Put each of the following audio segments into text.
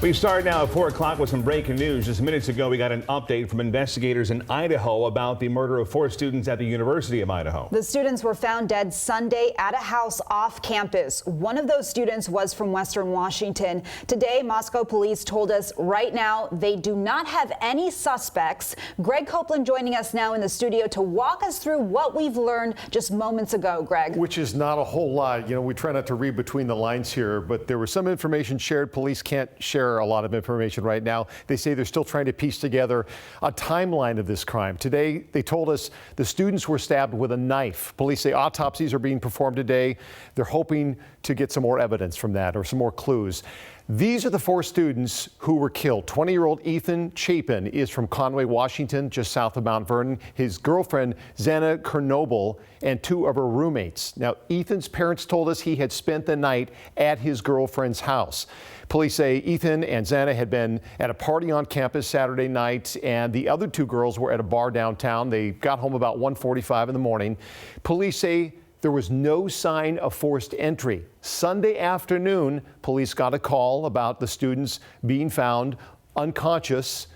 We start now at 4 o'clock with some breaking news. Just minutes ago, we got an update from investigators in Idaho about the murder of 4 students at the University of Idaho. The students were found dead Sunday at a house off campus. One of those students was from Western Washington. Today, Moscow police told us right now they do not have any suspects. Greg Copeland joining us now in the studio to walk us through what we've learned just moments ago. Greg. Which is not a whole lot. You know, we try not to read between the lines here, but there was some information shared. Police can't share a lot of information right now. They say they're still trying to piece together a timeline of this crime. Today, they told us the students were stabbed with a knife. Police say autopsies are being performed today. They're hoping to get some more evidence from that or some more clues. These are the 4 students who were killed. 20-year-old Ethan Chapin is from Conway, Washington, just south of Mount Vernon. His girlfriend, Xana Kernoble, and 2 of her roommates. Now, Ethan's parents told us he had spent the night at his girlfriend's house. Police say Ethan and Xana had been at a party on campus Saturday night, and the other 2 girls were at a bar downtown. They got home about 1:45 in the morning. Police say there was no sign of forced entry. Sunday afternoon, police got a call about the students being found unconscious.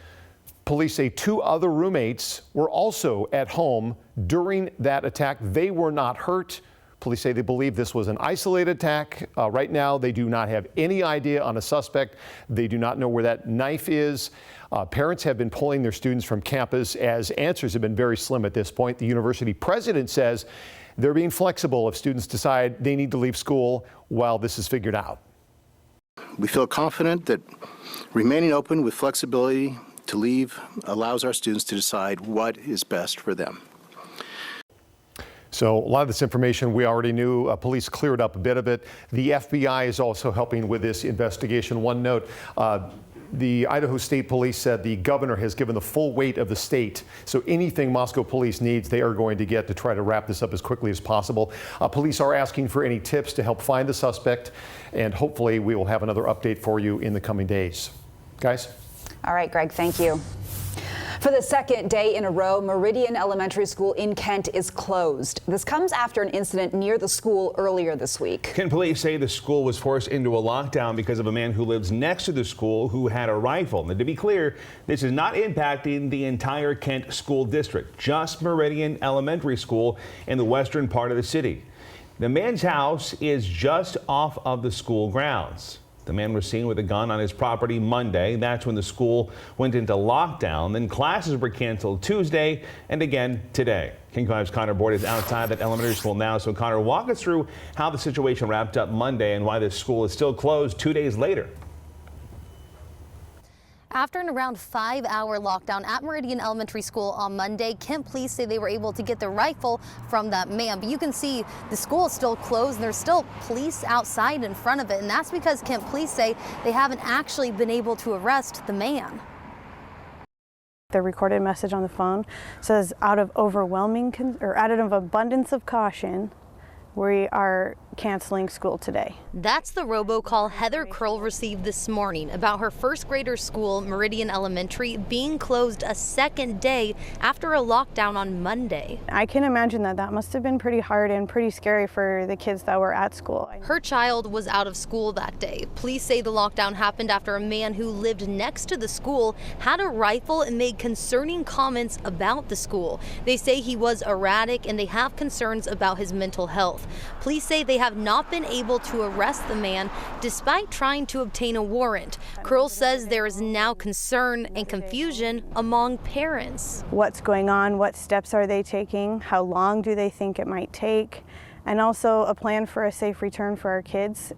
Police say 2 other roommates were also at home during that attack. They were not hurt. Police say they believe this was an isolated attack. Right now, they do not have any idea on a suspect. They do not know where that knife is. Parents have been pulling their students from campus as answers have been very slim at this point. The university president says they're being flexible if students decide they need to leave school while this is figured out. We feel confident that remaining open with flexibility to leave allows our students to decide what is best for them. So a lot of this information we already knew. Police cleared up a bit of it. The FBI is also helping with this investigation. One note, the Idaho State Police said the governor has given the full weight of the state. So anything Moscow police needs, they are going to get to try to wrap this up as quickly as possible. Police are asking for any tips to help find the suspect, and hopefully we will have another update for you in the coming days. Guys? All right, Greg, thank you. For the second day in a row, Meridian Elementary School in Kent is closed. This comes after an incident near the school earlier this week. Kent police say the school was forced into a lockdown because of a man who lives next to the school who had a rifle. And to be clear, this is not impacting the entire Kent school district, just Meridian Elementary School in the western part of the city. The man's house is just off of the school grounds. The man was seen with a gun on his property Monday. That's when the school went into lockdown. Then classes were canceled Tuesday and again today. King 5's Connor Boyd is outside that elementary school now. So Connor, walk us through how the situation wrapped up Monday and why this school is still closed 2 days later. After an around 5-hour lockdown at Meridian Elementary School on Monday, Kent police say they were able to get the rifle from that man. But you can see the school is still closed and there's still police outside in front of it. And that's because Kent police say they haven't actually been able to arrest the man. The recorded message on the phone says, out of abundance of caution, we are canceling school today. That's the robocall Heather Curl received this morning about her first grader school, Meridian Elementary, being closed a second day after a lockdown on Monday. I can imagine that must have been pretty hard and pretty scary for the kids that were at school. Her child was out of school that day. Police say the lockdown happened after a man who lived next to the school had a rifle and made concerning comments about the school. They say he was erratic and they have concerns about his mental health. Police say they have not been able to arrest the man despite trying to obtain a warrant. Curl says there is now concern and confusion among parents. What's going on? What steps are they taking? How long do they think it might take? And also a plan for a safe return for our kids.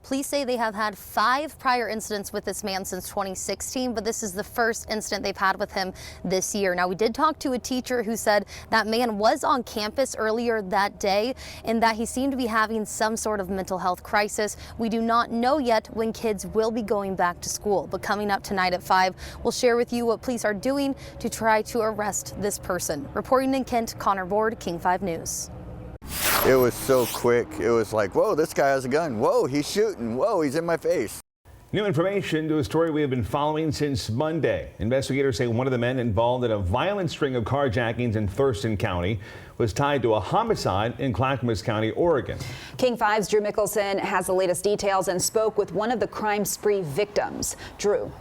Police say they have had 5 prior incidents with this man since 2016, but this is the first incident they've had with him this year. Now, we did talk to a teacher who said that man was on campus earlier that day and that he seemed to be having some sort of mental health crisis. We do not know yet when kids will be going back to school, but coming up tonight at 5, we'll share with you what police are doing to try to arrest this person. Reporting in Kent, Connor Boyd, King 5 News. It was so quick. It was like, whoa, this guy has a gun. Whoa, he's shooting. Whoa, he's in my face. New information to a story we have been following since Monday. Investigators say one of the men involved in a violent string of carjackings in Thurston County was tied to a homicide in Clackamas County, Oregon. King 5's Drew Mickelson has the latest details and spoke with one of the crime spree victims. Drew.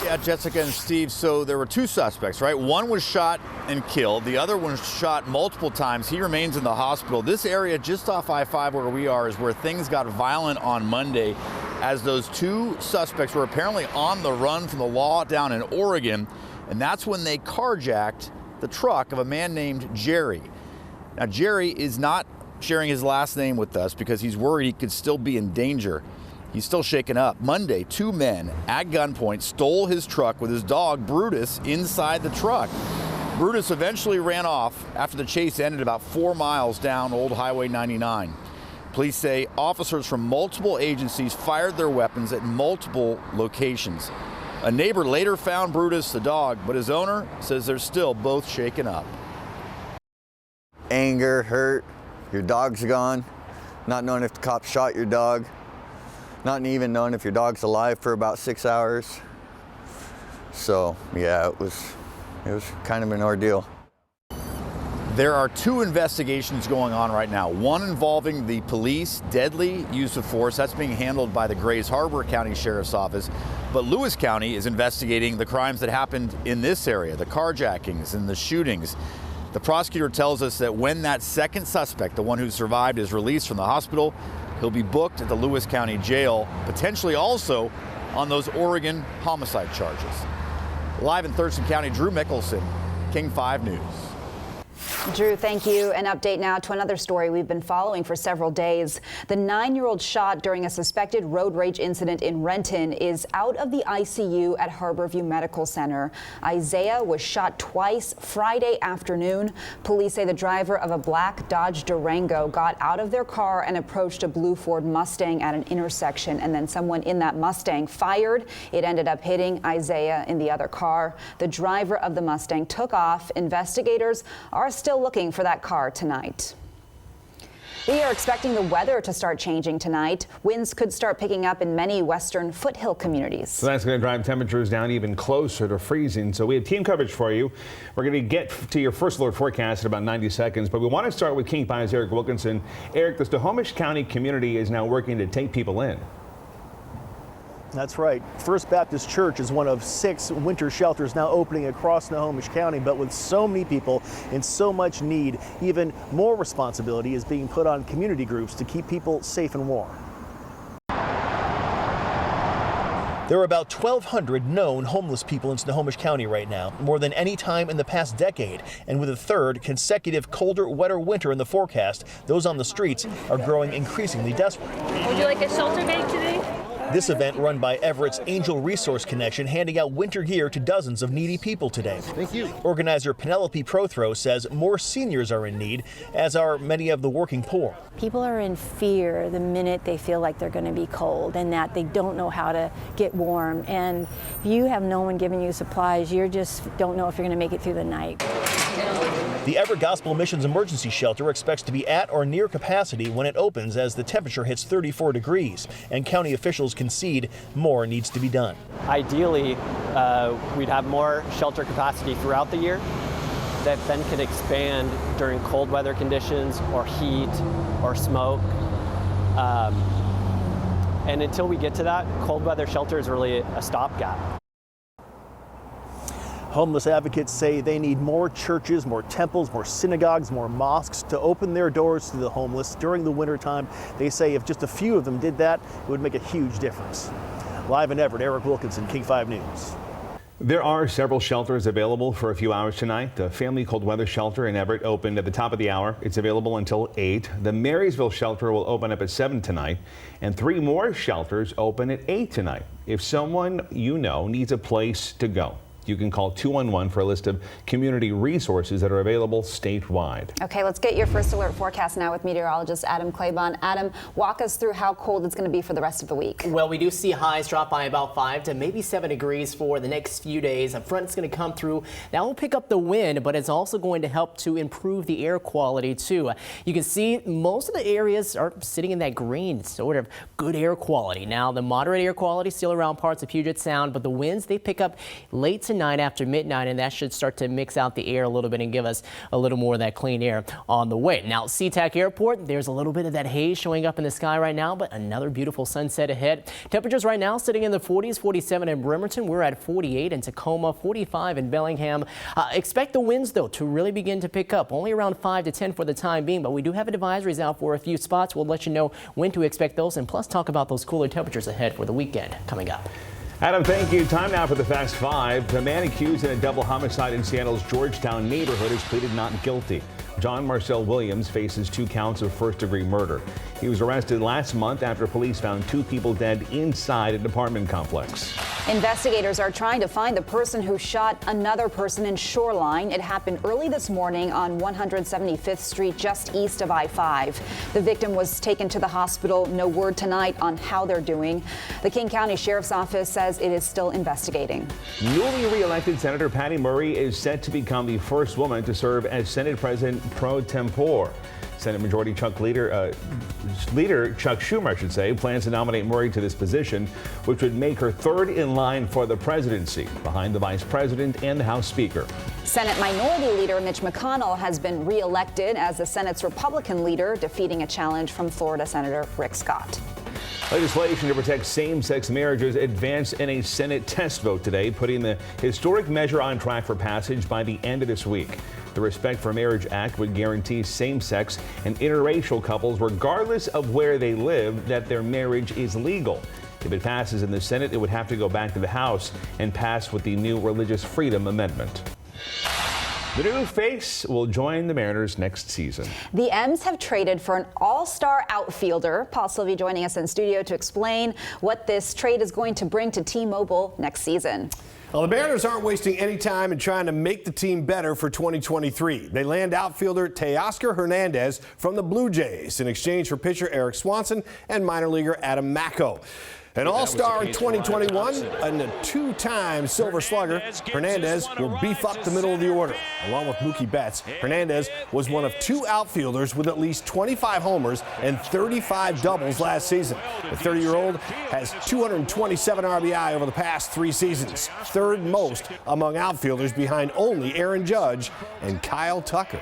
Yeah, Jessica and Steve, so there were two suspects, right? One was shot and killed. The other one was shot multiple times. He remains in the hospital. This area just off I-5 where we are is where things got violent on Monday as those two suspects were apparently on the run from the law down in Oregon. And that's when they carjacked the truck of a man named Jerry. Now, Jerry is not sharing his last name with us because he's worried he could still be in danger. He's still shaken up. Monday, two men at gunpoint stole his truck with his dog, Brutus, inside the truck. Brutus eventually ran off after the chase ended about 4 miles down Old Highway 99. Police say officers from multiple agencies fired their weapons at multiple locations. A neighbor later found Brutus, the dog, but his owner says they're still both shaken up. Anger, hurt, your dog's gone, not knowing if the cops shot your dog, not even knowing if your dog's alive for about 6 hours. So yeah, it was kind of an ordeal. There are two investigations going on right now. One involving the police deadly use of force. That's being handled by the Grays Harbor County Sheriff's Office. But Lewis County is investigating the crimes that happened in this area, the carjackings and the shootings. The prosecutor tells us that when that second suspect, the one who survived, is released from the hospital, he'll be booked at the Lewis County Jail, potentially also on those Oregon homicide charges. Live in Thurston County, Drew Mickelson, King 5 News. Drew, thank you. An update now to another story we've been following for several days. The 9-year-old shot during a suspected road rage incident in Renton is out of the ICU at Harborview Medical Center. Isaiah was shot twice Friday afternoon. Police say the driver of a black Dodge Durango got out of their car and approached a blue Ford Mustang at an intersection, and then someone in that Mustang fired. It ended up hitting Isaiah in the other car. The driver of the Mustang took off. Investigators are still looking for that car tonight. We are expecting the weather to start changing tonight. Winds could start picking up in many western foothill communities. So that's going to drive temperatures down even closer to freezing. So we have team coverage for you. We're going to get to your first alert forecast in about 90 seconds, but we want to start with King 5's Eric Wilkinson. Eric, the Snohomish County community is now working to take people in. That's right. First Baptist Church is one of 6 winter shelters now opening across Snohomish County, but with so many people and so much need, even more responsibility is being put on community groups to keep people safe and warm. There are about 1,200 known homeless people in Snohomish County right now, more than any time in the past decade. And with a third consecutive colder, wetter winter in the forecast, those on the streets are growing increasingly desperate. Would you like a shelter bag today? This event, run by Everett's Angel Resource Connection, handing out winter gear to dozens of needy people today. Thank you. Organizer Penelope Prothro says more seniors are in need, as are many of the working poor. People are in fear the minute they feel like they're going to be cold and that they don't know how to get warm. And if you have no one giving you supplies, you just don't know if you're going to make it through the night. The Everett Gospel Missions Emergency Shelter expects to be at or near capacity when it opens as the temperature hits 34 degrees, and county officials concede more needs to be done. Ideally, we'd have more shelter capacity throughout the year that then could expand during cold weather conditions or heat or smoke. And until we get to that, cold weather shelter is really a stopgap. Homeless advocates say they need more churches, more temples, more synagogues, more mosques to open their doors to the homeless during the wintertime. They say if just a few of them did that, it would make a huge difference. Live in Everett, Eric Wilkinson, King 5 News. There are several shelters available for a few hours tonight. The Family Cold Weather Shelter in Everett opened at the top of the hour. It's available until 8. The Marysville shelter will open up at 7 tonight, and 3 more shelters open at 8 tonight. If someone you know needs a place to go, You can call 211 for a list of community resources that are available statewide. Okay, let's get your first alert forecast now with meteorologist Adam Claiborne. Adam, walk us through how cold it's going to be for the rest of the week. Well, we do see highs drop by about 5 to maybe 7 degrees for the next few days. A front's going to come through. That will pick up the wind, but it's also going to help to improve the air quality too. You can see most of the areas are sitting in that green, sort of good air quality. Now, the moderate air quality still around parts of Puget Sound, but the winds, they pick up late tonight after midnight, and that should start to mix out the air a little bit and give us a little more of that clean air on the way. Now, SeaTac Airport, there's a little bit of that haze showing up in the sky right now, but another beautiful sunset ahead. Temperatures right now sitting in the 40s, 47 in Bremerton. We're at 48 in Tacoma, 45 in Bellingham. Expect the winds, though, to really begin to pick up. Only around 5 to 10 for the time being, but we do have advisories out for a few spots. We'll let you know when to expect those, and plus talk about those cooler temperatures ahead for the weekend coming up. Adam, thank you. Time now for the Fast Five. The man accused in a double homicide in Seattle's Georgetown neighborhood has pleaded not guilty. John Marcel Williams faces 2 counts of first-degree murder. He was arrested last month after police found 2 people dead inside an apartment complex. Investigators are trying to find the person who shot another person in Shoreline. It happened early this morning on 175th Street, just east of I-5. The victim was taken to the hospital. No word tonight on how they're doing. The King County Sheriff's Office says it is still investigating. Newly re-elected Senator Patty Murray is set to become the first woman to serve as Senate President pro tempore. Senate Majority Leader Chuck Schumer, plans to nominate Murray to this position, which would make her third in line for the presidency, behind the Vice President and the House Speaker. Senate Minority Leader Mitch McConnell has been re-elected as the Senate's Republican leader, defeating a challenge from Florida Senator Rick Scott. Legislation to protect same-sex marriages advanced in a Senate test vote today, putting the historic measure on track for passage by the end of this week. The Respect for Marriage Act would guarantee same-sex and interracial couples, regardless of where they live, that their marriage is legal. If it passes in the Senate, it would have to go back to the House and pass with the new Religious Freedom Amendment. The new face will join the Mariners next season. The M's have traded for an all-star outfielder. Paul Sylvie joining us in studio to explain what this trade is going to bring to T-Mobile next season. Well, the Mariners aren't wasting any time in trying to make the team better for 2023. They land outfielder Teoscar Hernandez from the Blue Jays in exchange for pitcher Eric Swanson and minor leaguer Adam Macko. An all-star in 2021 and a 2-time Silver Slugger, Hernandez will beef up the middle of the order. Along with Mookie Betts, Hernandez was one of 2 outfielders with at least 25 homers and 35 doubles last season. The 30-year-old has 227 RBI over the past 3 seasons, third most among outfielders behind only Aaron Judge and Kyle Tucker.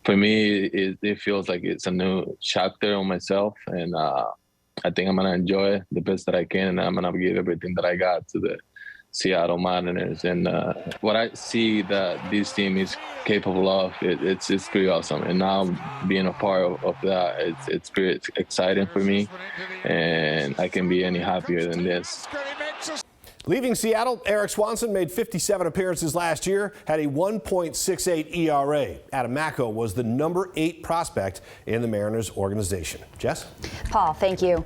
For me, it feels like it's a new chapter on myself, and I think I'm going to enjoy it the best that I can, and I'm going to give everything that I got to the Seattle Mariners. And what I see that this team is capable of, it's pretty awesome. And now being a part of that, it's pretty exciting for me, and I can be any happier than this. Leaving Seattle, Eric Swanson made 57 appearances last year, had a 1.68 ERA. Adam Macko was the number 8 prospect in the Mariners organization. Jess? Paul, thank you.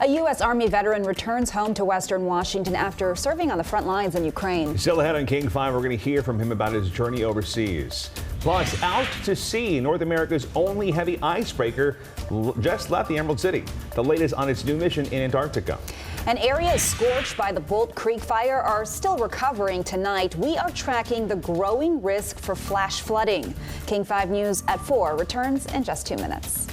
A U.S. Army veteran returns home to Western Washington after serving on the front lines in Ukraine. Still ahead on King 5, we're going to hear from him about his journey overseas. Plus, out to sea, North America's only heavy icebreaker just left the Emerald City. The latest on its new mission in Antarctica. And areas scorched by the Bolt Creek fire are still recovering tonight. We are tracking the growing risk for flash flooding. King 5 News at 4 returns in just 2 minutes.